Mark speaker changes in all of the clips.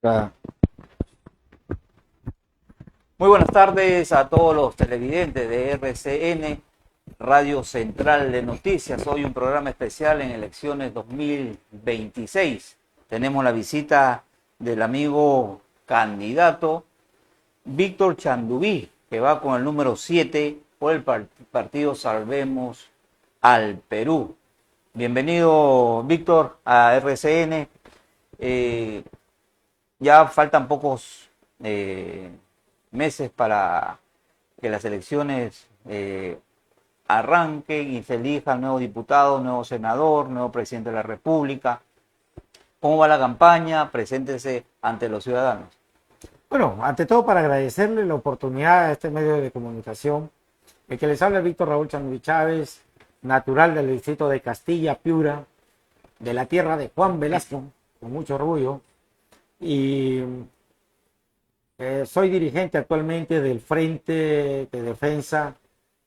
Speaker 1: Ah. Muy buenas tardes a todos los televidentes de RCN, Radio Central de Noticias. Hoy un programa especial en elecciones 2026. Tenemos la visita del amigo candidato Víctor Chanduví, que va con el número 7 por el partido Salvemos al Perú. Bienvenido, Víctor, a RCN. Eh, ya faltan pocos meses para que las elecciones arranquen y se elija el nuevo diputado, nuevo senador, nuevo presidente de la República. ¿Cómo va la campaña? Preséntese ante los ciudadanos.
Speaker 2: Bueno, ante todo para agradecerle la oportunidad a este medio de comunicación. El que les habla es Víctor Raúl Chanduví Chávez, natural del distrito de Castilla, Piura, de la tierra de Juan Velasco, con mucho orgullo. Y soy dirigente actualmente del Frente de Defensa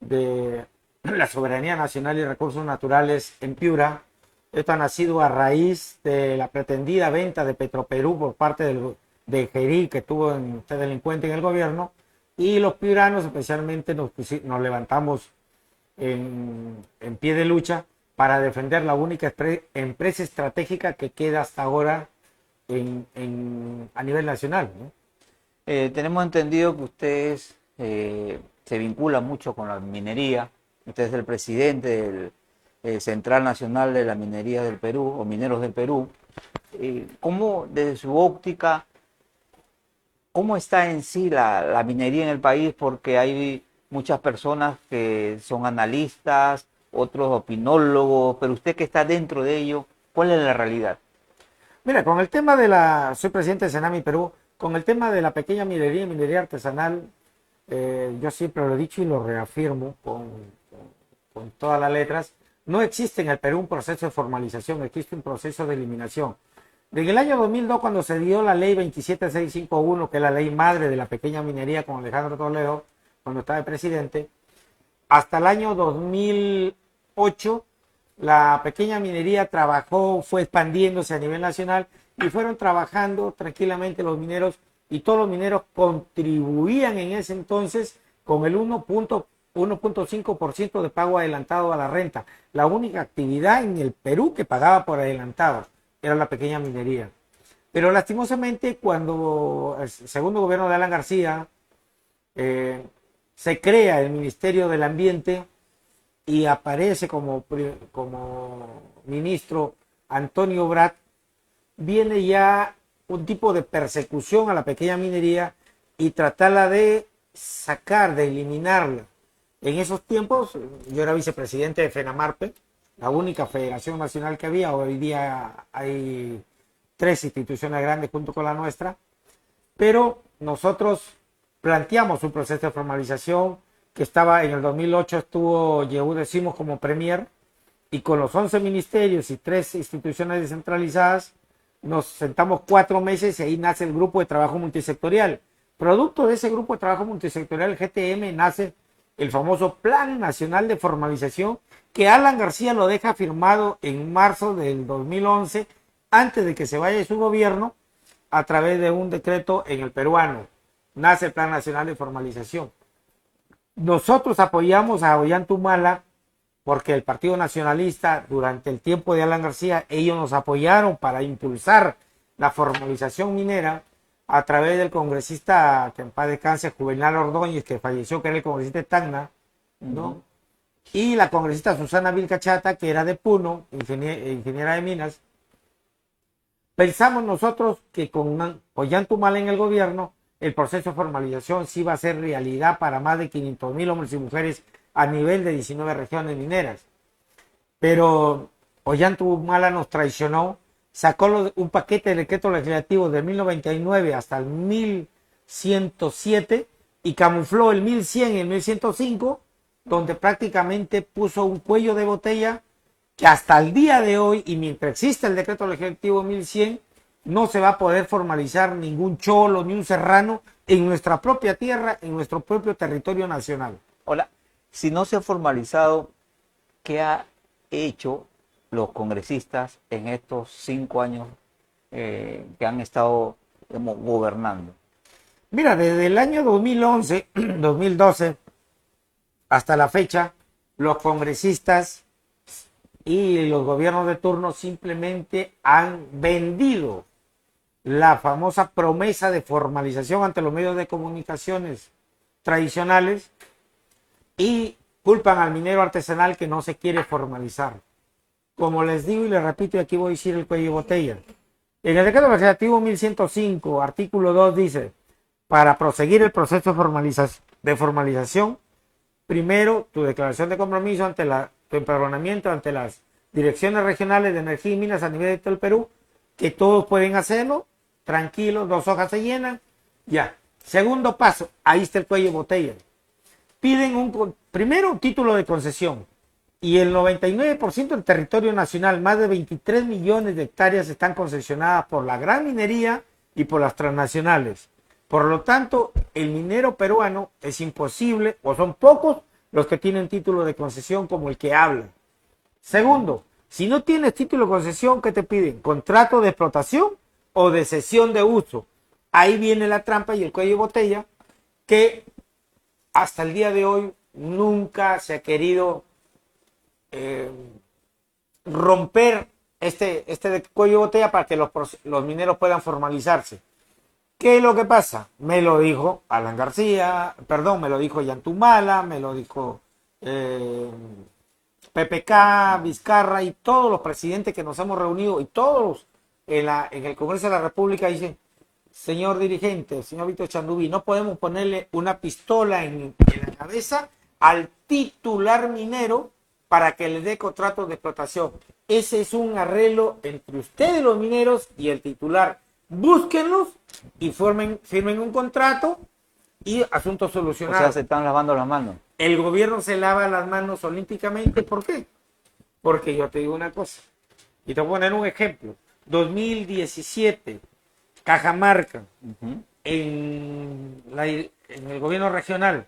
Speaker 2: de la Soberanía Nacional y Recursos Naturales en Piura. Esto ha nacido a raíz de la pretendida venta de Petroperú por parte de Gerí, que tuvo este delincuente en el gobierno, y los piuranos especialmente nos levantamos en pie de lucha para defender la única empresa estratégica que queda hasta ahora a nivel nacional, ¿no?
Speaker 1: Tenemos entendido que ustedes se vinculan mucho con la minería. Usted es el presidente del Central Nacional de la Minería del Perú, o Mineros del Perú. ¿Cómo, desde su óptica, cómo está en sí la minería en el país? Porque hay muchas personas que son analistas, otros opinólogos, pero usted que está dentro de ello, ¿cuál es la realidad?
Speaker 2: Mira, soy presidente de Senami Perú, con el tema de la pequeña minería y minería artesanal, yo siempre lo he dicho y lo reafirmo con todas las letras. No existe en el Perú un proceso de formalización, existe un proceso de eliminación. Desde el año 2002, cuando se dio la ley 27651, que es la ley madre de la pequeña minería con Alejandro Toledo, cuando estaba de presidente, hasta el año 2008, la pequeña minería fue expandiéndose a nivel nacional y fueron trabajando tranquilamente los mineros, y todos los mineros contribuían en ese entonces con el 1.5% de pago adelantado a la renta. La única actividad en el Perú que pagaba por adelantado era la pequeña minería. Pero lastimosamente, cuando el segundo gobierno de Alan García se crea el Ministerio del Ambiente y aparece como ministro Antonio Brat, viene ya un tipo de persecución a la pequeña minería y tratarla de sacar, de eliminarla. En esos tiempos, yo era vicepresidente de FENAMARPE, la única federación nacional que había. Hoy día hay 3 instituciones grandes junto con la nuestra, pero nosotros planteamos un proceso de formalización que estaba en el 2008, estuvo Yehuda Decimos como premier, y con los 11 ministerios y 3 instituciones descentralizadas nos sentamos 4 meses y ahí nace el grupo de trabajo multisectorial. Producto de ese grupo de trabajo multisectorial, el GTM, nace el famoso Plan Nacional de Formalización, que Alan García lo deja firmado en marzo del 2011, antes de que se vaya de su gobierno, a través de un decreto en el peruano. Nace el Plan Nacional de Formalización. Nosotros apoyamos a Ollantumala porque el Partido Nacionalista, durante el tiempo de Alan García, ellos nos apoyaron para impulsar la formalización minera a través del congresista, que en paz descanse, Juvenal Ordóñez, que falleció, que era el congresista de Tacna, ¿no? Y la congresista Susana Vilcachata, que era de Puno, ingeniera de minas. Pensamos nosotros que con Ollantumala en el gobierno, el proceso de formalización sí va a ser realidad para más de 500,000 hombres y mujeres a nivel de 19 regiones mineras. Pero Ollantumala nos traicionó, sacó un paquete de decretos legislativos del 1099 hasta el 1107 y camufló el 1100 y el 1105, donde prácticamente puso un cuello de botella que hasta el día de hoy, y mientras existe el decreto legislativo 1100, no se va a poder formalizar ningún cholo ni un serrano en nuestra propia tierra, en nuestro propio territorio nacional.
Speaker 1: Hola, si no se ha formalizado, ¿qué ha hecho los congresistas en estos 5 años que han estado digamos, gobernando?
Speaker 2: Mira, desde el año 2011, 2012, hasta la fecha, los congresistas y los gobiernos de turno simplemente han vendido la famosa promesa de formalización ante los medios de comunicaciones tradicionales y culpan al minero artesanal que no se quiere formalizar. Como les digo y les repito, y aquí voy a decir el cuello de botella. En el decreto legislativo 1105, artículo 2 dice, para proseguir el proceso de formalización, primero tu declaración de compromiso ante tu empadronamiento ante las direcciones regionales de energía y minas a nivel de todo el Perú, que todos pueden hacerlo, tranquilos, 2 hojas se llenan, ya. Segundo paso, ahí está el cuello de botella. Piden primero un título de concesión y el 99% del territorio nacional, más de 23 millones de hectáreas están concesionadas por la gran minería y por las transnacionales. Por lo tanto, el minero peruano es imposible, o son pocos los que tienen título de concesión como el que habla. Segundo, si no tienes título de concesión, ¿qué te piden? ¿Contrato de explotación o de cesión de uso? Ahí viene la trampa y el cuello de botella que hasta el día de hoy nunca se ha querido romper este cuello de botella para que los mineros puedan formalizarse. ¿Qué es lo que pasa? Me lo dijo Alan García, perdón, me lo dijo Yantumala, me lo dijo PPK, Vizcarra y todos los presidentes que nos hemos reunido y todos en el Congreso de la República dicen, señor dirigente, señor Víctor Chandubí, no podemos ponerle una pistola en la cabeza al titular minero para que le dé contratos de explotación. Ese es un arreglo entre ustedes los mineros y el titular. Búsquenlos y firmen un contrato y asunto solucionado.
Speaker 1: O sea, se están lavando las manos.
Speaker 2: El gobierno se lava las manos olímpicamente. ¿Por qué? Porque yo te digo una cosa. Y te voy a poner un ejemplo. 2017, Cajamarca, en el gobierno regional,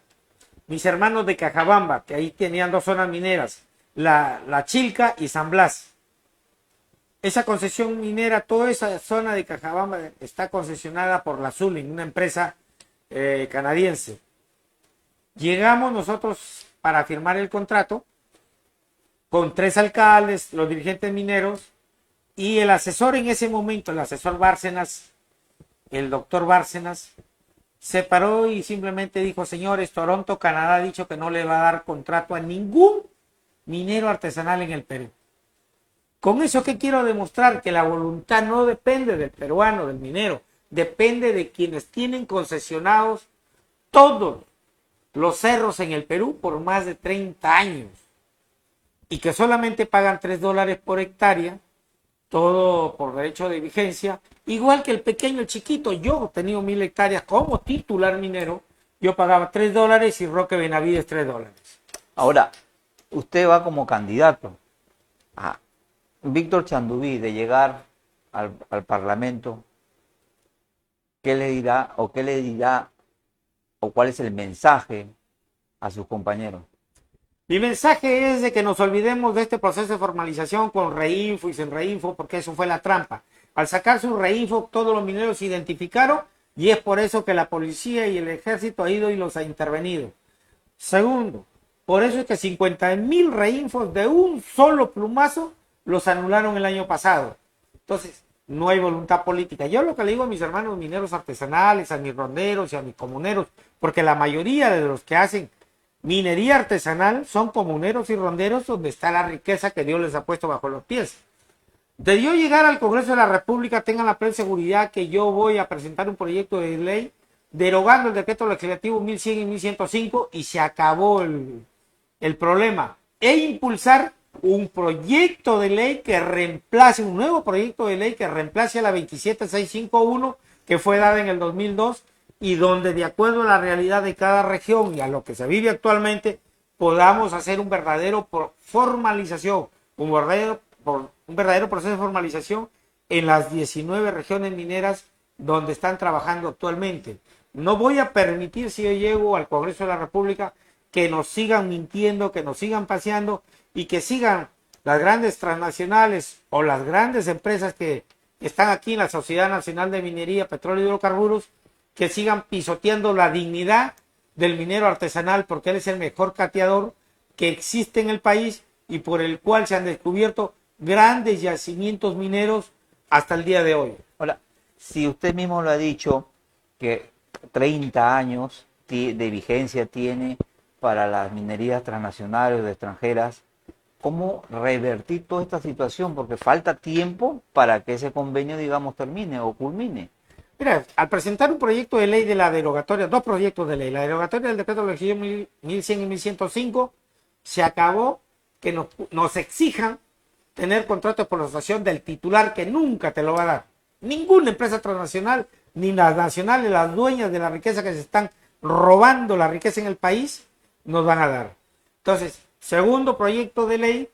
Speaker 2: mis hermanos de Cajabamba, que ahí tenían 2 zonas mineras, la Chilca y San Blas. Esa concesión minera, toda esa zona de Cajabamba está concesionada por la Zulin, una empresa canadiense. Llegamos nosotros para firmar el contrato con 3 alcaldes, los dirigentes mineros y el asesor en ese momento, el asesor Bárcenas, el doctor Bárcenas, se paró y simplemente dijo, señores, Toronto, Canadá ha dicho que no le va a dar contrato a ningún minero artesanal en el Perú. Con eso, ¿qué quiero demostrar? Que la voluntad no depende del peruano, del minero, depende de quienes tienen concesionados todos los cerros en el Perú por más de 30 años y que solamente pagan $3 por hectárea, todo por derecho de vigencia, igual que el pequeño, el chiquito. Yo he tenido 1000 hectáreas como titular minero, yo pagaba $3 y Roque Benavides $3.
Speaker 1: Ahora, usted va como candidato a Víctor Chandubí de llegar al Parlamento. ¿Qué le dirá o cuál es el mensaje a sus compañeros?
Speaker 2: Mi mensaje es de que nos olvidemos de este proceso de formalización con reinfo y sin reinfo, porque eso fue la trampa. Al sacar su reinfo, todos los mineros se identificaron y es por eso que la policía y el ejército ha ido y los ha intervenido. Segundo, por eso es que 50,000 reinfos de un solo plumazo los anularon el año pasado. Entonces, no hay voluntad política. Yo lo que le digo a mis hermanos mineros artesanales, a mis ronderos y a mis comuneros, porque la mayoría de los que hacen minería artesanal son comuneros y ronderos donde está la riqueza que Dios les ha puesto bajo los pies. De yo llegar al Congreso de la República, tengan la plena seguridad que yo voy a presentar un proyecto de ley derogando el decreto legislativo 1100 y 1105 y se acabó el problema. E impulsar un proyecto de ley que reemplace, un nuevo proyecto de ley que reemplace a la 27651 que fue dada en el 2002 y donde de acuerdo a la realidad de cada región y a lo que se vive actualmente podamos hacer un verdadero formalización, un verdadero proceso de formalización en las 19 regiones mineras donde están trabajando actualmente. No voy a permitir, si yo llego al Congreso de la República, que nos sigan mintiendo, que nos sigan paseando y que sigan las grandes transnacionales o las grandes empresas que que están aquí en la Sociedad Nacional de Minería, Petróleo y Hidrocarburos, que sigan pisoteando la dignidad del minero artesanal, porque él es el mejor cateador que existe en el país y por el cual se han descubierto grandes yacimientos mineros hasta el día de hoy.
Speaker 1: Ahora, si usted mismo lo ha dicho, que 30 años de vigencia tiene para las minerías transnacionales o extranjeras, ¿cómo revertir toda esta situación? Porque falta tiempo para que ese convenio, digamos, termine o culmine.
Speaker 2: Mira, al presentar un proyecto de ley de la derogatoria, dos proyectos de ley, la derogatoria del decreto legislativo 1100 y 1105, se acabó que nos exijan tener contrato de explotación del titular, que nunca te lo va a dar. Ninguna empresa transnacional, ni las nacionales, las dueñas de la riqueza que se están robando la riqueza en el país, nos van a dar. Entonces, segundo proyecto de ley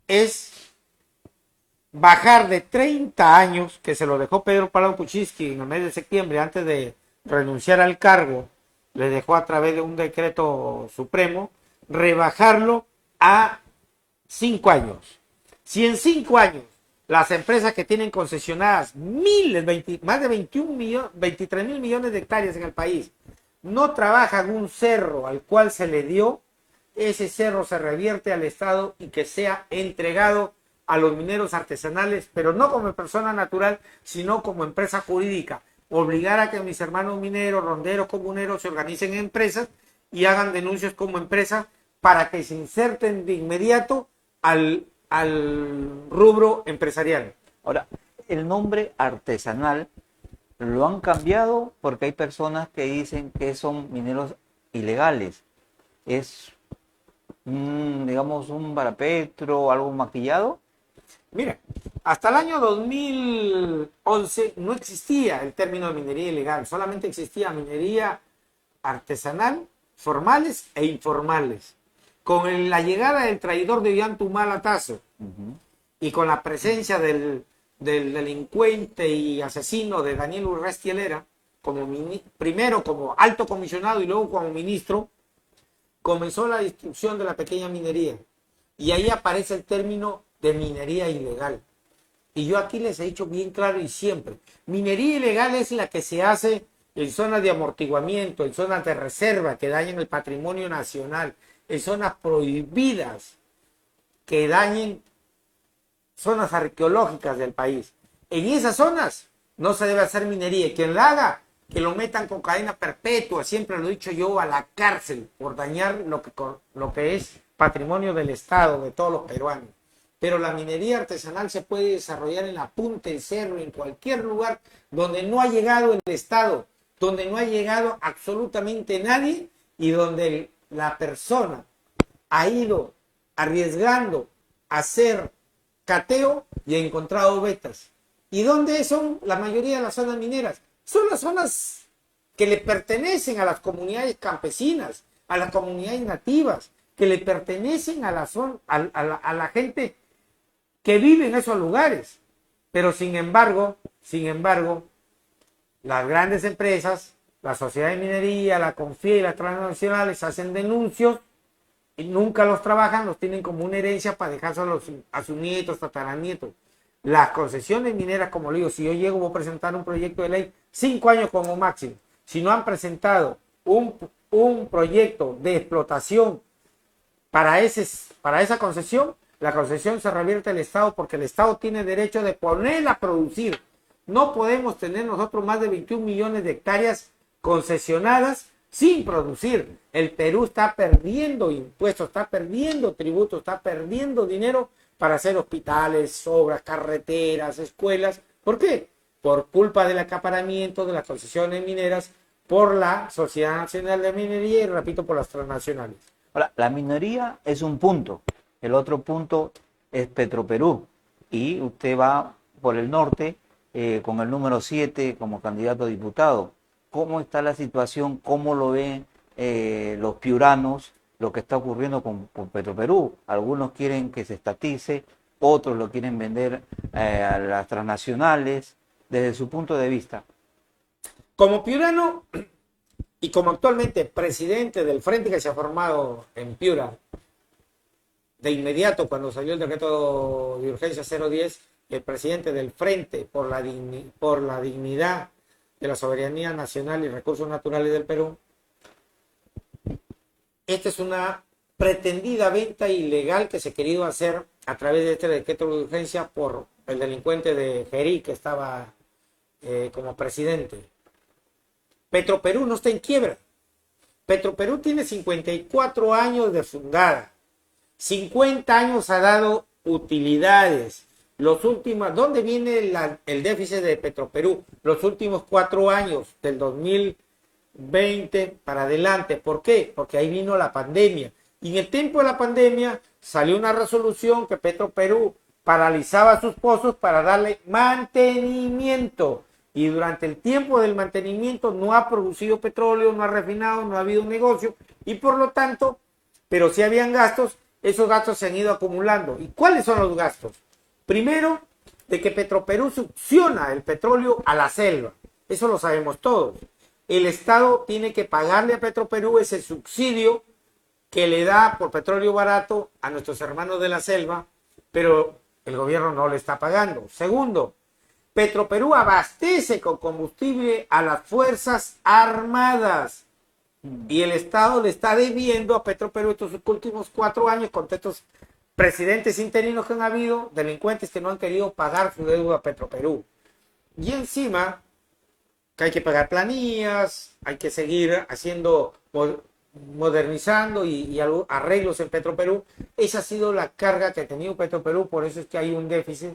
Speaker 2: es bajar de 30 años, que se lo dejó Pedro Pablo Kuczynski en el mes de septiembre, antes de renunciar al cargo, le dejó a través de un decreto supremo, rebajarlo a 5 años. Si en 5 años las empresas que tienen concesionadas más de 23 mil millones de hectáreas en el país, no trabajan un cerro al cual se le dio, ese cerro se revierte al Estado y que sea entregado a los mineros artesanales, pero no como persona natural, sino como empresa jurídica. Obligar a que mis hermanos mineros, ronderos, comuneros se organicen en empresas y hagan denuncias como empresa para que se inserten de inmediato al rubro empresarial.
Speaker 1: Ahora, el nombre artesanal lo han cambiado porque hay personas que dicen que son mineros ilegales. Es, digamos, un parapeto, algo maquillado.
Speaker 2: Mira, hasta el año 2011 no existía el término de minería ilegal, solamente existía minería artesanal, formales e informales. Con la llegada del traidor de Ollanta Tazo y con la presencia del delincuente y asesino de Daniel Urresti Helera, primero como alto comisionado y luego como ministro, comenzó la destrucción de la pequeña minería. Y ahí aparece el término de minería ilegal. Y yo aquí les he dicho bien claro y siempre, minería ilegal es la que se hace en zonas de amortiguamiento, en zonas de reserva que dañen el patrimonio nacional, en zonas prohibidas que dañen zonas arqueológicas del país. En esas zonas no se debe hacer minería, y quien la haga, que lo metan con cadena perpetua, siempre lo he dicho yo, a la cárcel por dañar lo que es patrimonio del Estado, de todos los peruanos. Pero la minería artesanal se puede desarrollar en la punta del cerro, en cualquier lugar donde no ha llegado el Estado, donde no ha llegado absolutamente nadie y donde la persona ha ido arriesgando a hacer cateo y ha encontrado vetas. ¿Y dónde son la mayoría de las zonas mineras? Son las zonas que le pertenecen a las comunidades campesinas, a las comunidades nativas, que le pertenecen a la gente que vive en esos lugares. Pero sin embargo, las grandes empresas, la sociedad de minería, la Confía y las transnacionales hacen denuncios y nunca los trabajan, los tienen como una herencia para dejárselo a sus nietos, tataranietos. Las concesiones mineras, como le digo, si yo llego a presentar un proyecto de ley, 5 años como máximo. Si no han presentado un proyecto de explotación para esa concesión, la concesión se revierte al Estado porque el Estado tiene derecho de ponerla a producir. No podemos tener nosotros más de 21 millones de hectáreas concesionadas sin producir. El Perú está perdiendo impuestos, está perdiendo tributos, está perdiendo dinero para hacer hospitales, obras, carreteras, escuelas. ¿Por qué? Por culpa del acaparamiento de las concesiones mineras por la Sociedad Nacional de Minería y, repito, por las transnacionales.
Speaker 1: Ahora, la minería es un punto. El otro punto es Petroperú. Y usted va por el norte con el número 7 como candidato a diputado. ¿Cómo está la situación? ¿Cómo lo ven los piuranos? Lo que está ocurriendo con Petroperú. Algunos quieren que se estatice, otros lo quieren vender a las transnacionales, desde su punto de vista.
Speaker 2: Como piurano y como actualmente presidente del frente que se ha formado en Piura, de inmediato cuando salió el decreto de urgencia 010, el presidente del Frente por la Dignidad de la Soberanía Nacional y Recursos Naturales del Perú, esta es una pretendida venta ilegal que se ha querido hacer a través de este decreto de urgencia por el delincuente de Gerí, que estaba como presidente. Petroperú no está en quiebra. Petroperú tiene 54 años de fundada. 50 años ha dado utilidades. ¿Dónde viene el déficit de Petroperú? Los últimos 4 años, del 2020 para adelante. ¿Por qué? Porque ahí vino la pandemia. Y en el tiempo de la pandemia salió una resolución que Petroperú paralizaba sus pozos para darle mantenimiento. Y durante el tiempo del mantenimiento no ha producido petróleo, no ha refinado, no ha habido un negocio. Y por lo tanto, pero si habían gastos, esos gastos se han ido acumulando. ¿Y cuáles son los gastos? Primero, de que Petroperú succiona el petróleo a la selva. Eso lo sabemos todos. El Estado tiene que pagarle a Petroperú ese subsidio que le da por petróleo barato a nuestros hermanos de la selva, pero el gobierno no le está pagando. Segundo, Petroperú abastece con combustible a las Fuerzas Armadas y el Estado le está debiendo a Petroperú estos últimos 4 años con estos presidentes interinos que han habido, delincuentes que no han querido pagar su deuda a Petroperú. Y encima que hay que pagar planillas, hay que seguir haciendo, modernizando y arreglos en Petroperú. Esa ha sido la carga que ha tenido Petroperú, por eso es que hay un déficit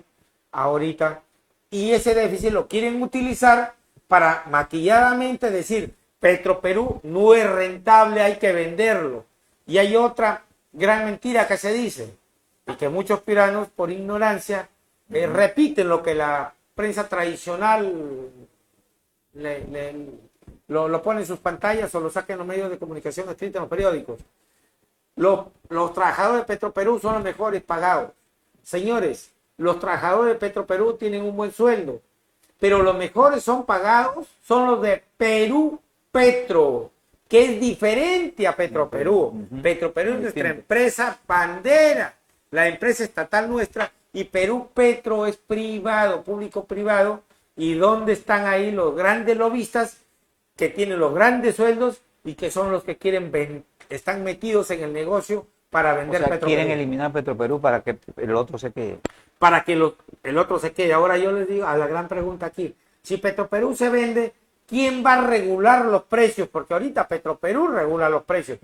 Speaker 2: ahorita. Y ese déficit lo quieren utilizar para maquilladamente decir, Petroperú no es rentable, hay que venderlo. Y hay otra gran mentira que se dice, y que muchos piranos por ignorancia repiten lo que la prensa tradicional lo pone en sus pantallas o lo saca en los medios de comunicación escritos en los periódicos. Los trabajadores de Petroperú son los mejores pagados. Señores, los trabajadores de Petroperú tienen un buen sueldo, pero los mejores son pagados son los de Perú Petro, que es diferente a Petroperú. Petroperú es nuestra empresa bandera, la empresa estatal nuestra, y Perú Petro es privado, público-privado. ¿Y dónde están ahí los grandes lobistas que tienen los grandes sueldos y que son los que están metidos en el negocio para vender Petroperú?
Speaker 1: Quieren eliminar Petroperú para que el otro se quede.
Speaker 2: Para que el otro se quede. Ahora yo les digo a la gran pregunta aquí, si Petroperú se vende, ¿quién va a regular los precios? Porque ahorita Petroperú regula los precios.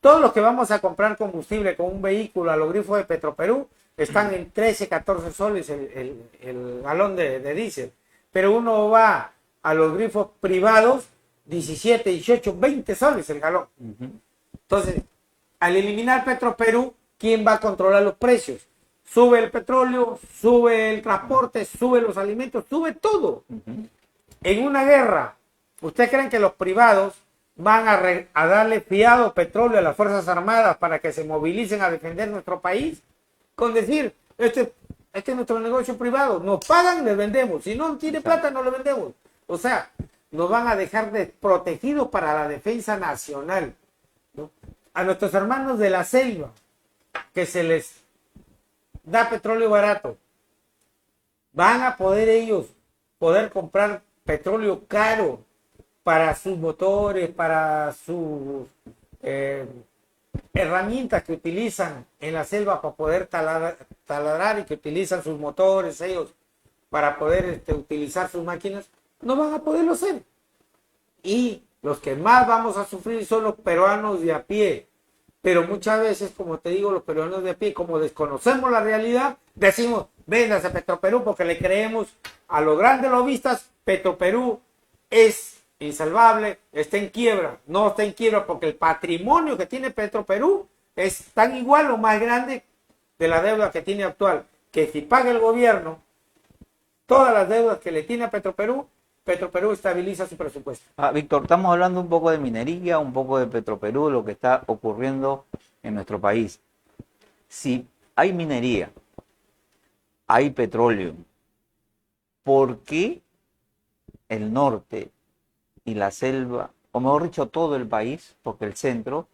Speaker 2: Todos los que vamos a comprar combustible con un vehículo a los grifos de Petroperú están en 13, 14 soles el galón de diésel. Pero uno va a los grifos privados, 17, 18, 20 soles el galón. Entonces, al eliminar Petroperú, ¿quién va a controlar los precios? Sube el petróleo, sube el transporte, sube los alimentos, sube todo. En una guerra, ¿ustedes creen que los privados van a darle fiado petróleo a las Fuerzas Armadas para que se movilicen a defender nuestro país? Con decir, este es nuestro negocio privado, nos pagan, les vendemos, si no tiene plata, no lo vendemos. O sea, nos van a dejar desprotegidos para la defensa nacional, ¿no? A nuestros hermanos de la selva, que se les da petróleo barato, van a poder ellos comprar petróleo caro para sus motores, para sus herramientas que utilizan en la selva para poder taladrar y que utilizan sus motores ellos para poder utilizar sus máquinas, no van a poderlo hacer. Y los que más vamos a sufrir son los peruanos de a pie. Pero muchas veces, como te digo, los peruanos de a pie, como desconocemos la realidad, decimos, véndase a Petroperú porque le creemos a los grandes lobistas. Petroperú es insalvable, está en quiebra. No está en quiebra porque el patrimonio que tiene Petroperú es tan igual o más grande de la deuda que tiene actual, que si paga el gobierno todas las deudas que le tiene a Petroperú, Petroperú estabiliza su presupuesto.
Speaker 1: Víctor, estamos hablando un poco de minería, un poco de Petroperú, lo que está ocurriendo en nuestro país. Si hay minería, hay petróleo, ¿por qué el norte y la selva, o mejor dicho todo el país, porque el centro,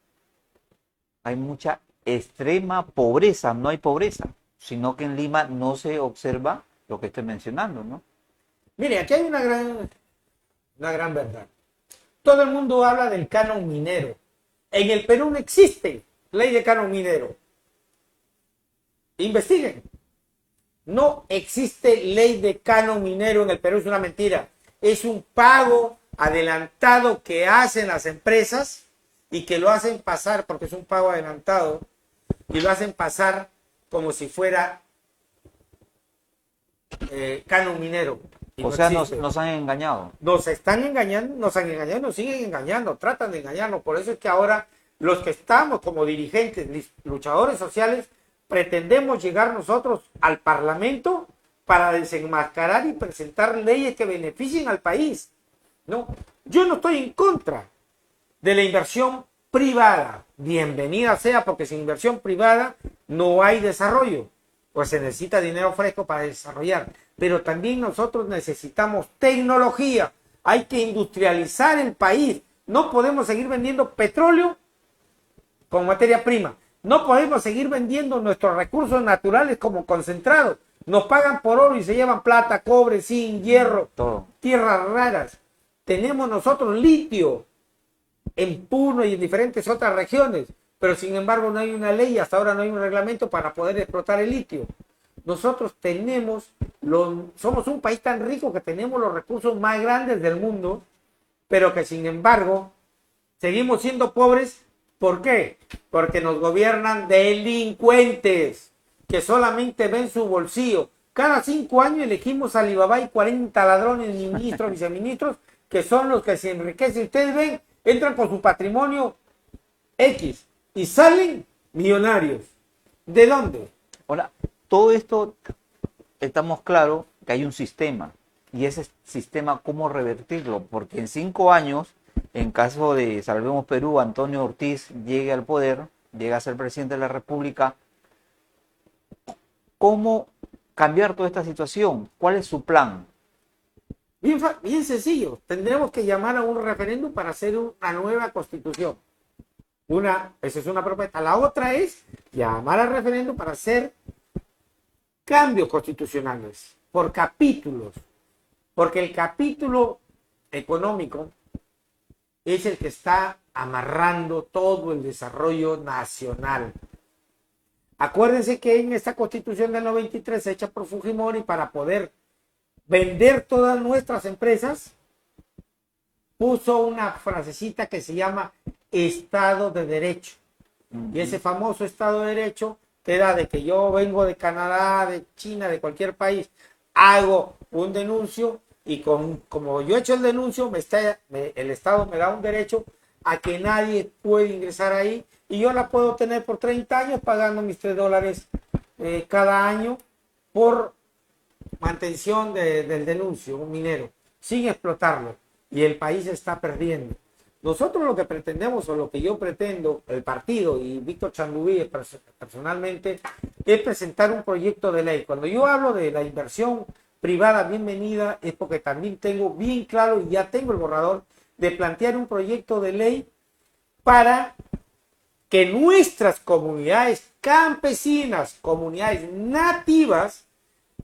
Speaker 1: hay mucha extrema pobreza? No hay pobreza, sino que en Lima no se observa lo que estoy mencionando, ¿no?
Speaker 2: Mire, aquí hay una gran verdad. Todo el mundo habla del canon minero. En el Perú no existe ley de canon minero. Investiguen. No existe ley de canon minero en el Perú, es una mentira. Es un pago adelantado que hacen las empresas y que lo hacen pasar, porque es un pago adelantado, y lo hacen pasar como si fuera canon minero. Y
Speaker 1: O
Speaker 2: no
Speaker 1: sea,
Speaker 2: existe.
Speaker 1: nos han engañado.
Speaker 2: Nos están engañando, nos han engañado, nos siguen engañando, tratan de engañarnos. Por eso es que ahora los que estamos como dirigentes, luchadores sociales, pretendemos llegar nosotros al Parlamento para desenmascarar y presentar leyes que beneficien al país. No, yo no estoy en contra de la inversión privada. Bienvenida sea, porque sin inversión privada no hay desarrollo. Pues se necesita dinero fresco para desarrollar. Pero también nosotros necesitamos tecnología. Hay que industrializar el país. No podemos seguir vendiendo petróleo como materia prima. No podemos seguir vendiendo nuestros recursos naturales como concentrados. Nos pagan por oro y se llevan plata, cobre, zinc, hierro,
Speaker 1: Todo.
Speaker 2: tierras raras. Tenemos nosotros litio en Puno y en diferentes otras regiones, pero sin embargo no hay una ley, hasta ahora no hay un reglamento para poder explotar el litio. Nosotros somos un país tan rico que tenemos los recursos más grandes del mundo, pero que sin embargo seguimos siendo pobres. ¿Por qué? Porque nos gobiernan delincuentes que solamente ven su bolsillo. Cada 5 años elegimos a Alibaba y 40 ladrones, ministros, viceministros, que son los que se enriquecen. Ustedes ven, entran con su patrimonio X y salen millonarios. ¿De dónde?
Speaker 1: Ahora, todo esto estamos claros que hay un sistema, y ese sistema, ¿cómo revertirlo? Porque en 5 años, en caso de Salvemos Perú, Antonio Ortiz llegue al poder, llega a ser presidente de la República, ¿cómo cambiar toda esta situación? ¿Cuál es su plan?
Speaker 2: Bien sencillo. Tendremos que llamar a un referéndum para hacer una nueva constitución. Esa es una propuesta. La otra es llamar al referéndum para hacer cambios constitucionales por capítulos. Porque el capítulo económico es el que está amarrando todo el desarrollo nacional. Acuérdense que en esta constitución del 93 hecha por Fujimori, para poder vender todas nuestras empresas, puso una frasecita que se llama Estado de Derecho. Y ese famoso Estado de Derecho te da de que yo vengo de Canadá, de China, de cualquier país, hago un denuncio y como yo he hecho el denuncio, el Estado me da un derecho a que nadie puede ingresar ahí y yo la puedo tener por 30 años pagando mis $3 cada año por mantención del denuncio, un minero, sin explotarlo. Y el país está perdiendo. Nosotros lo que pretendemos, o lo que yo pretendo, el partido y Víctor Chanduví personalmente, es presentar un proyecto de ley. Cuando yo hablo de la inversión privada bienvenida, es porque también tengo bien claro, y ya tengo el borrador, de plantear un proyecto de ley para que nuestras comunidades campesinas, comunidades nativas,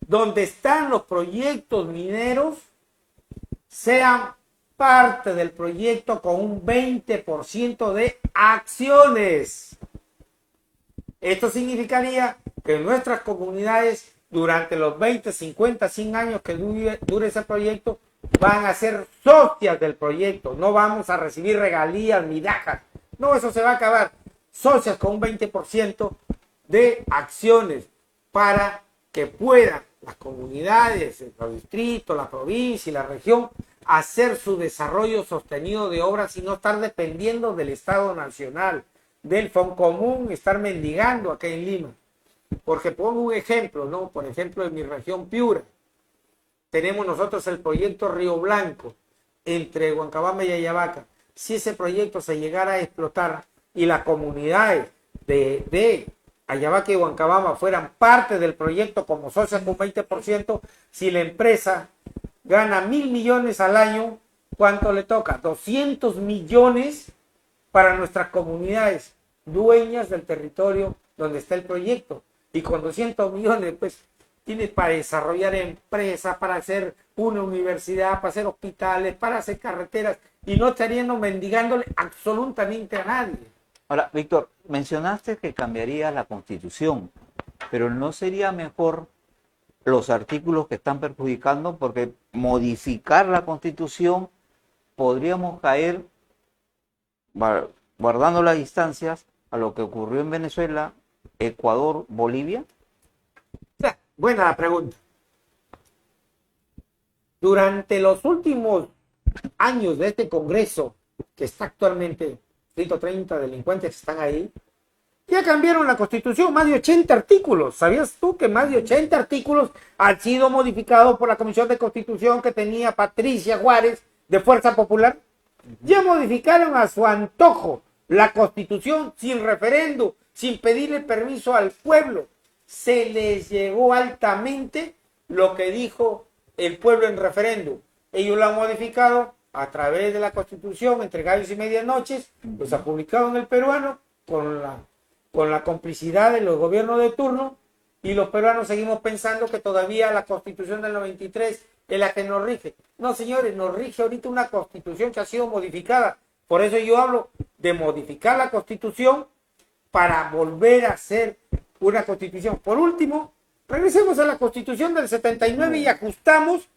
Speaker 2: donde están los proyectos mineros, sean parte del proyecto con un 20% de acciones. Esto significaría que nuestras comunidades, durante los 20, 50, 100 años que dure ese proyecto, van a ser socias del proyecto. No vamos a recibir regalías, migajas. No, eso se va a acabar. Socias con un 20% de acciones para que puedan las comunidades, los distritos, la provincia y la región hacer su desarrollo sostenido de obras y no estar dependiendo del Estado Nacional, del Foncomún, estar mendigando acá en Lima. Porque pongo un ejemplo, ¿no? Por ejemplo, en mi región Piura, tenemos nosotros el proyecto Río Blanco, entre Huancabamba y Ayabaca. Si ese proyecto se llegara a explotar y las comunidades de Ayabaca y Huancabamba fueran parte del proyecto como socios con 20%, si la empresa gana 1.000 millones al año, ¿cuánto le toca? 200 millones para nuestras comunidades dueñas del territorio donde está el proyecto. Y con 200 millones, pues tienes para desarrollar empresas, para hacer una universidad, para hacer hospitales, para hacer carreteras, y no estaríamos mendigándole absolutamente a nadie.
Speaker 1: Ahora, Víctor, mencionaste que cambiaría la Constitución, pero ¿no sería mejor los artículos que están perjudicando? Porque modificar la Constitución podríamos caer, guardando las distancias, a lo que ocurrió en Venezuela, Ecuador, Bolivia.
Speaker 2: Buena la pregunta. Durante los últimos años de este Congreso, que está actualmente, 130 delincuentes están ahí, ya cambiaron la Constitución, más de 80 artículos. ¿Sabías tú que más de 80 artículos han sido modificados por la Comisión de Constitución que tenía Patricia Juárez de Fuerza Popular? Ya modificaron a su antojo la Constitución sin referendo, sin pedirle permiso al pueblo. Se les llegó altamente lo que dijo el pueblo en referéndum. Ellos lo han modificado a través de la Constitución, entre gallos y medianoches, los ha publicado en el Peruano con la complicidad de los gobiernos de turno, y los peruanos seguimos pensando que todavía la Constitución del 93 es la que nos rige. No, señores, nos rige ahorita una Constitución que ha sido modificada. Por eso yo hablo de modificar la Constitución para volver a hacer una Constitución. Por último, regresemos a la Constitución del 79 y ajustamos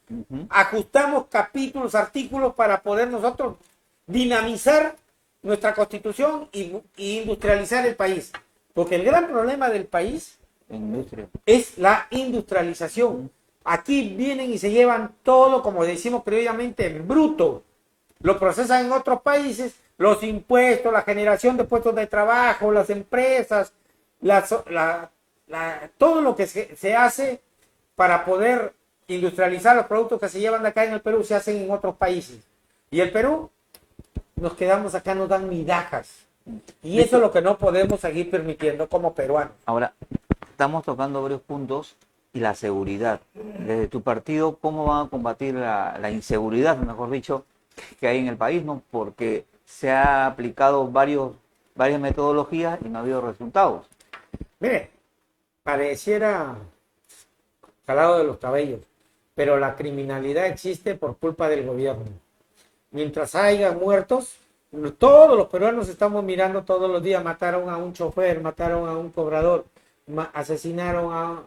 Speaker 2: capítulos, artículos para poder nosotros dinamizar nuestra Constitución y industrializar el país. Porque el gran problema del país es la industrialización. Aquí vienen y se llevan todo, como decimos criollamente, en bruto. Lo procesan en otros países, los impuestos, la generación de puestos de trabajo, las empresas, todo lo que se hace para poder industrializar los productos que se llevan de acá en el Perú se hacen en otros países. Y el Perú, nos quedamos acá, nos dan migajas. Y eso es lo que no podemos seguir permitiendo como peruanos.
Speaker 1: Ahora, estamos tocando varios puntos y la seguridad. Desde tu partido, ¿cómo van a combatir la inseguridad, mejor dicho, que hay en el país, ¿no? Porque se ha aplicado varias metodologías y no ha habido resultados.
Speaker 2: Mire, pareciera calado de los cabellos, pero la criminalidad existe por culpa del gobierno. Mientras haya muertos, todos los peruanos estamos mirando todos los días, mataron a un chofer, mataron a un cobrador, asesinaron a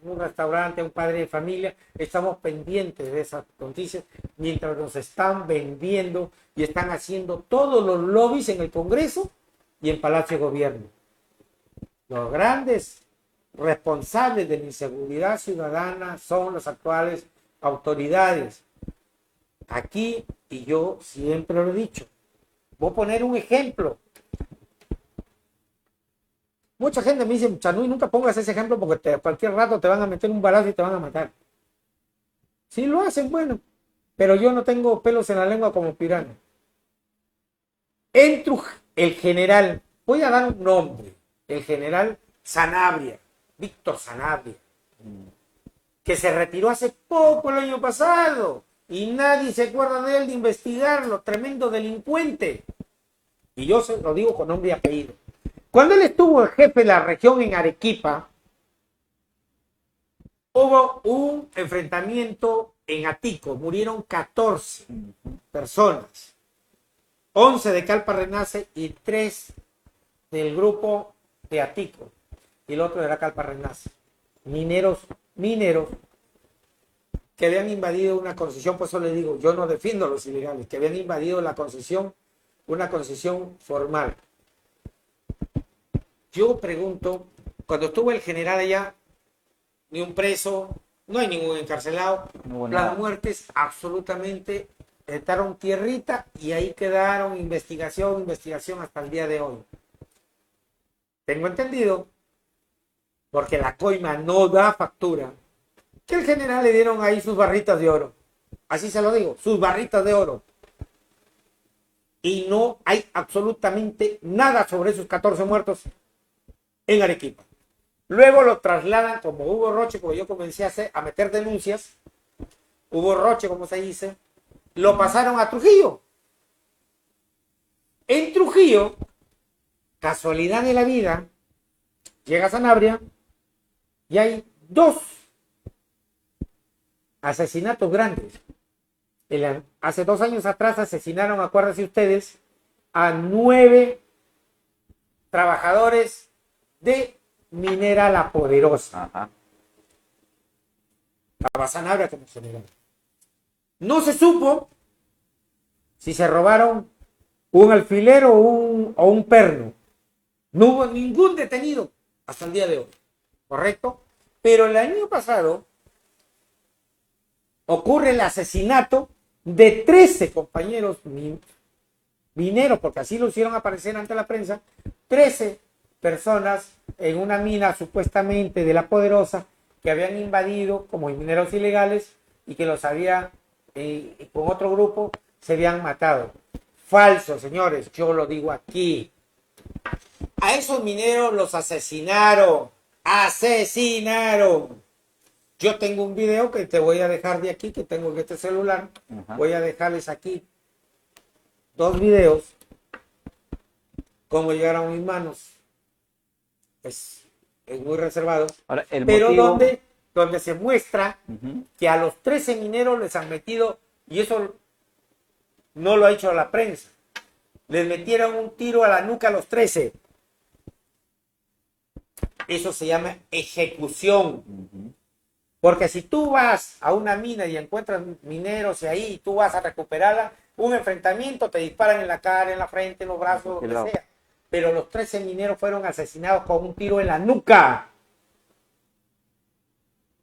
Speaker 2: un restaurante, a un padre de familia. Estamos pendientes de esas noticias mientras nos están vendiendo y están haciendo todos los lobbies en el Congreso y en Palacio de Gobierno. Los grandes responsables de la inseguridad ciudadana son las actuales autoridades. Aquí, y yo siempre lo he dicho, voy a poner un ejemplo. Mucha gente me dice, Chanuy, nunca pongas ese ejemplo porque cualquier rato te van a meter un balazo y te van a matar. Sí lo hacen, bueno, pero yo no tengo pelos en la lengua como Pirano. El general, voy a dar un nombre, el general Sanabria, Víctor Sanabria, que se retiró hace poco el año pasado y nadie se acuerda de él, de investigarlo, tremendo delincuente. Y yo se lo digo con nombre y apellido. Cuando él estuvo el jefe de la región en Arequipa, hubo un enfrentamiento en Atico, murieron 14 personas, 11 de Calpa Renace y 3 del grupo de Atico, y el otro era Calpa Renace. Mineros que habían invadido una concesión, por eso le digo, yo no defiendo a los ilegales, que habían invadido la concesión, una concesión formal. Yo pregunto, cuando estuvo el general allá, ni un preso, no hay ningún encarcelado, las muertes absolutamente estaron tierrita y ahí quedaron investigación hasta el día de hoy. Tengo entendido, porque la coima no da factura, que el general le dieron ahí sus barritas de oro. Así se lo digo, sus barritas de oro. Y no hay absolutamente nada sobre esos 14 muertos en Arequipa. Luego lo trasladan como Hugo Roche, porque yo comencé a meter denuncias. Hugo Roche, como se dice, lo pasaron a Trujillo. En Trujillo, casualidad de la vida, llega Sanabria y hay 2 asesinatos grandes. Hace 2 años atrás asesinaron, acuérdense ustedes, a 9 trabajadores de Minera La Poderosa.
Speaker 1: Ajá.
Speaker 2: La Sanabria como general. No se supo si se robaron un alfiler o un perno. No hubo ningún detenido hasta el día de hoy. ¿Correcto? Pero el año pasado ocurre el asesinato de 13 compañeros mineros, porque así lo hicieron aparecer ante la prensa, 13 personas en una mina supuestamente de La Poderosa que habían invadido como mineros ilegales y que los había, con otro grupo, se habían matado. Falso, señores, yo lo digo aquí. A esos mineros los asesinaron. ¡Asesinaron! Yo tengo un video que te voy a dejar de aquí, que tengo en este celular.
Speaker 1: Ajá.
Speaker 2: Voy a dejarles aquí 2 videos. Cómo llegaron a mis manos. Es muy reservado.
Speaker 1: Ahora, el
Speaker 2: pero
Speaker 1: motivo...
Speaker 2: donde se muestra
Speaker 1: Ujú.
Speaker 2: que a los 13 mineros les han metido, y eso no lo ha hecho la prensa, les metieron un tiro a la nuca a los 13. Eso se llama ejecución.
Speaker 1: Ujú.
Speaker 2: Porque si tú vas a una mina y encuentras mineros y ahí tú vas a recuperarla, un enfrentamiento te disparan en la cara, en la frente, en los brazos, lo que sea. Pero los 13 mineros fueron asesinados con un tiro en la nuca.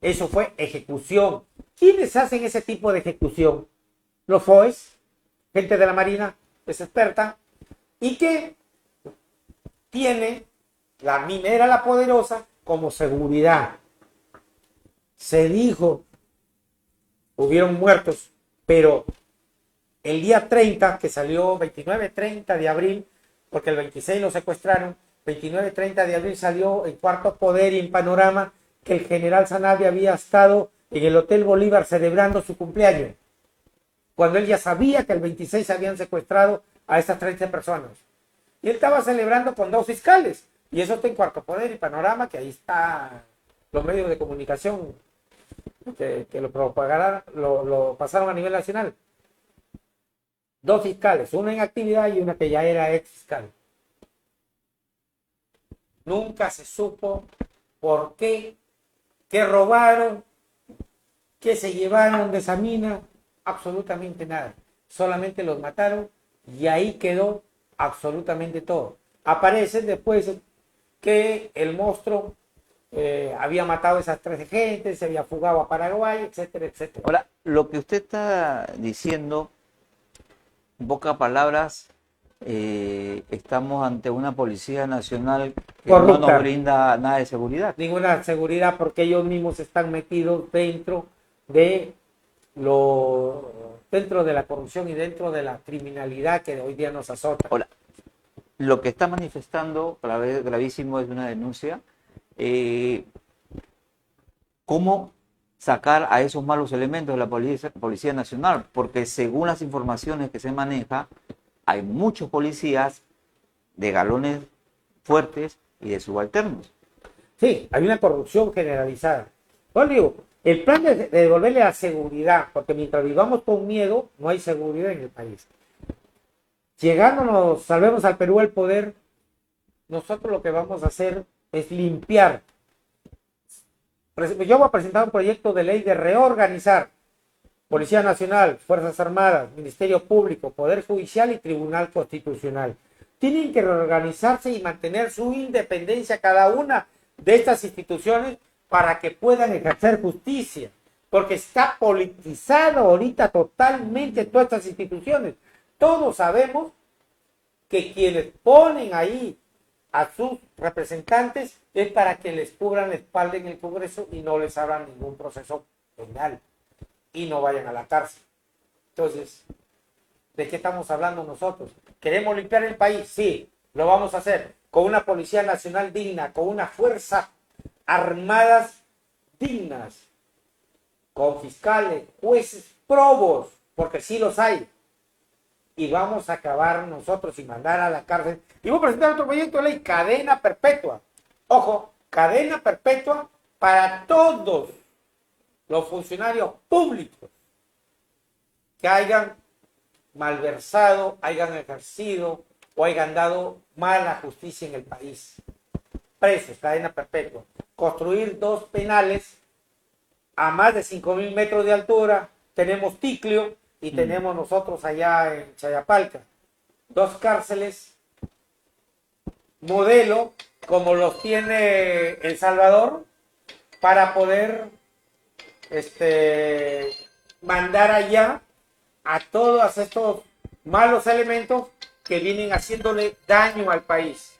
Speaker 2: Eso fue ejecución. ¿Quiénes hacen ese tipo de ejecución? Los FOES, gente de la Marina, es experta, y que tiene la minera La Poderosa como seguridad. Se dijo, hubieron muertos, pero el día 30, que salió 29-30 de abril, porque el 26 lo secuestraron, 29-30 de abril salió en Cuarto Poder y en Panorama que el general Sanabria había estado en el Hotel Bolívar celebrando su cumpleaños, cuando él ya sabía que el 26 habían secuestrado a esas 30 personas. Y él estaba celebrando con 2 fiscales, y eso está en Cuarto Poder y Panorama, que ahí está los medios de comunicación que lo propagaron, lo pasaron a nivel nacional. 2 fiscales, una en actividad y una que ya era ex fiscal. Nunca se supo por qué robaron, qué se llevaron de esa mina, absolutamente nada. Solamente los mataron y ahí quedó absolutamente todo. Aparece después que el monstruo había matado a esas 13 gentes, se había fugado a Paraguay, etcétera, etcétera.
Speaker 1: Ahora, lo que usted está diciendo, en pocas palabras, estamos ante una Policía Nacional que
Speaker 2: corrupta.
Speaker 1: no nos brinda nada de seguridad.
Speaker 2: Ninguna seguridad, porque ellos mismos están metidos dentro de la corrupción y dentro de la criminalidad que hoy día nos azota.
Speaker 1: Ahora, lo que está manifestando, gravísimo, es una denuncia. ¿Cómo sacar a esos malos elementos de la Policía Nacional? Porque según las informaciones que se maneja, hay muchos policías de galones fuertes y de subalternos.
Speaker 2: Sí, hay una corrupción generalizada. Pues digo, el plan de devolverle la seguridad, porque mientras vivamos con miedo, no hay seguridad en el país. Llegándonos, salvemos al Perú al poder, nosotros lo que vamos a hacer es limpiar. Yo voy a presentar un proyecto de ley de reorganizar Policía Nacional, Fuerzas Armadas, Ministerio Público, Poder Judicial y Tribunal Constitucional. Tienen que reorganizarse y mantener su independencia cada una de estas instituciones para que puedan ejercer justicia, porque está politizado ahorita totalmente todas estas instituciones. Todos sabemos que quienes ponen ahí a sus representantes es para que les cubran la espalda en el Congreso y no les abran ningún proceso penal y no vayan a la cárcel. Entonces, ¿de qué estamos hablando nosotros? ¿Queremos limpiar el país? Sí, lo vamos a hacer con una Policía Nacional digna, con una Fuerza Armadas dignas, con fiscales, jueces, probos, porque sí los hay. Y vamos a acabar nosotros y mandar a la cárcel. Y voy a presentar otro proyecto de ley, cadena perpetua. Ojo, cadena perpetua para todos los funcionarios públicos que hayan malversado, hayan ejercido o hayan dado mala justicia en el país. Presos, cadena perpetua. Construir 2 penales a más de 5.000 metros de altura. Tenemos Ticlio y tenemos nosotros allá en Chayapalca 2 cárceles modelo como los tiene El Salvador para poder mandar allá a todos estos malos elementos que vienen haciéndole daño al país.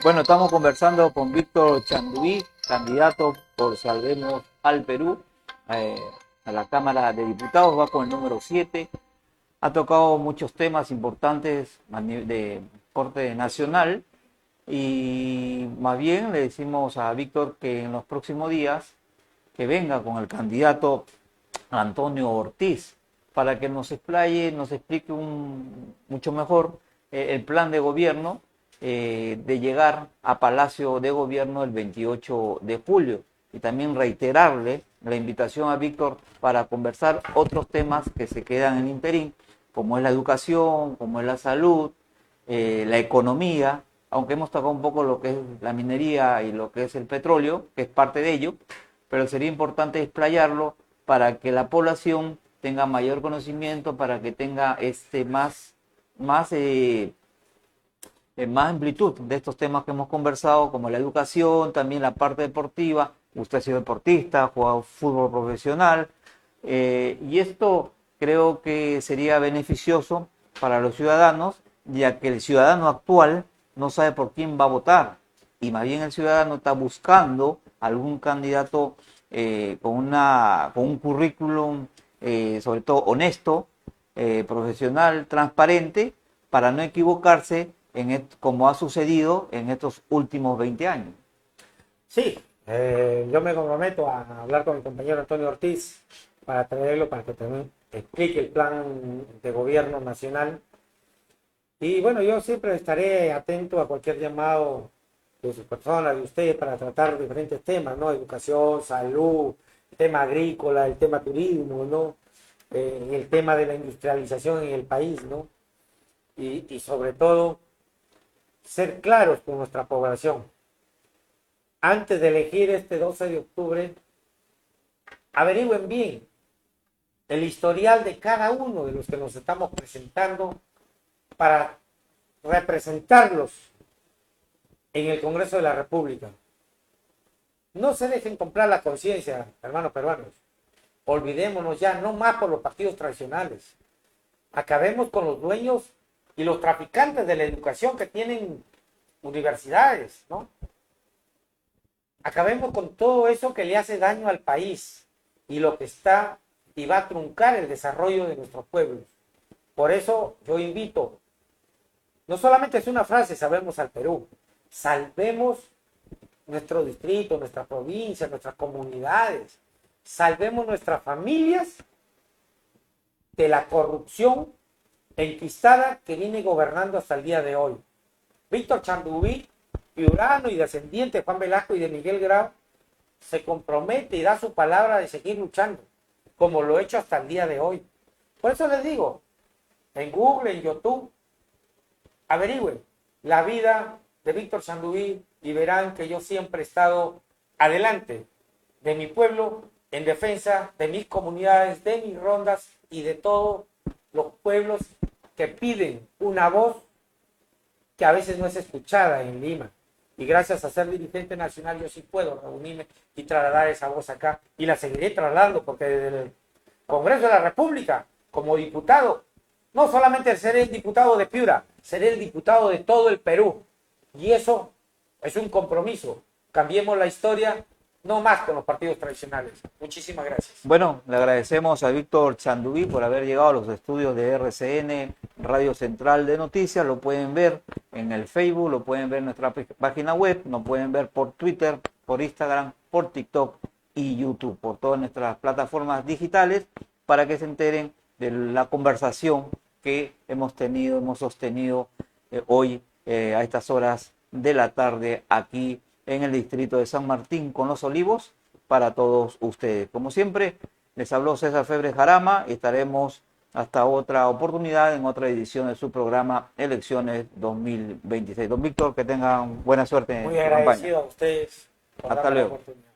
Speaker 1: Bueno, estamos conversando con Víctor Chanduví, candidato por Salvemos al Perú, a la Cámara de Diputados, va con el número 7. Ha tocado muchos temas importantes de corte nacional y más bien le decimos a Víctor que en los próximos días que venga con el candidato Antonio Ortiz para que nos explaye, nos explique mucho mejor el plan de gobierno de llegar a Palacio de Gobierno el 28 de julio y también reiterarle la invitación a Víctor para conversar otros temas que se quedan en interín, como es la educación, como es la salud, la economía, aunque hemos tocado un poco lo que es la minería y lo que es el petróleo, que es parte de ello, pero sería importante explayarlo para que la población tenga mayor conocimiento, para que tenga más amplitud de estos temas que hemos conversado, como la educación, también la parte deportiva. Usted ha sido deportista, ha jugado fútbol profesional, y esto creo que sería beneficioso para los ciudadanos, ya que el ciudadano actual no sabe por quién va a votar, y más bien el ciudadano está buscando algún candidato con un currículum sobre todo honesto, profesional, transparente, para no equivocarse como ha sucedido en estos últimos 20 años.
Speaker 2: Sí, yo me comprometo a hablar con mi compañero Antonio Ortiz para traerlo, para que también explique el plan de gobierno nacional. Y bueno, yo siempre estaré atento a cualquier llamado de sus personas, de ustedes, para tratar diferentes temas, ¿no? Educación, salud, el tema agrícola, el tema turismo, ¿no? El tema de la industrialización en el país, ¿no? Y sobre todo, ser claros con nuestra población. Antes de elegir este 12 de octubre, averigüen bien el historial de cada uno de los que nos estamos presentando para representarlos en el Congreso de la República. No se dejen comprar la conciencia, hermanos peruanos. Olvidémonos ya, no más por los partidos tradicionales. Acabemos con los dueños y los traficantes de la educación que tienen universidades, ¿no? Acabemos con todo eso que le hace daño al país y lo que está y va a truncar el desarrollo de nuestros pueblos. Por eso yo invito, no solamente es una frase, salvemos al Perú, salvemos nuestro distrito, nuestra provincia, nuestras comunidades, salvemos nuestras familias de la corrupción enquistada que viene gobernando hasta el día de hoy. Víctor Chanduví, piurano y descendiente de Juan Velasco y de Miguel Grau, se compromete y da su palabra de seguir luchando, como lo he hecho hasta el día de hoy. Por eso les digo, en Google, en YouTube, averigüen la vida de Víctor Chanduví y verán que yo siempre he estado adelante de mi pueblo, en defensa de mis comunidades, de mis rondas y de todos los pueblos que piden una voz que a veces no es escuchada en Lima. Y gracias a ser dirigente nacional yo sí puedo reunirme y trasladar esa voz acá. Y la seguiré trasladando porque desde el Congreso de la República, como diputado, no solamente seré el diputado de Piura, seré el diputado de todo el Perú. Y eso es un compromiso. Cambiemos la historia, no más con los partidos tradicionales. Muchísimas gracias.
Speaker 1: Bueno, le agradecemos a Víctor Chanduví por haber llegado a los estudios de RCN, Radio Central de Noticias. Lo pueden ver en el Facebook, lo pueden ver en nuestra página web, nos pueden ver por Twitter, por Instagram, por TikTok y YouTube, por todas nuestras plataformas digitales, para que se enteren de la conversación que hemos sostenido hoy a estas horas de la tarde aquí en el distrito de San Martín con Los Olivos, para todos ustedes. Como siempre, les habló César Febres Jarama y estaremos hasta otra oportunidad en otra edición de su programa Elecciones 2026. Don Víctor, que tengan buena suerte en
Speaker 2: Muy
Speaker 1: su campaña.
Speaker 2: agradecido a ustedes por
Speaker 1: Hasta
Speaker 2: darme la
Speaker 1: luego.
Speaker 2: oportunidad.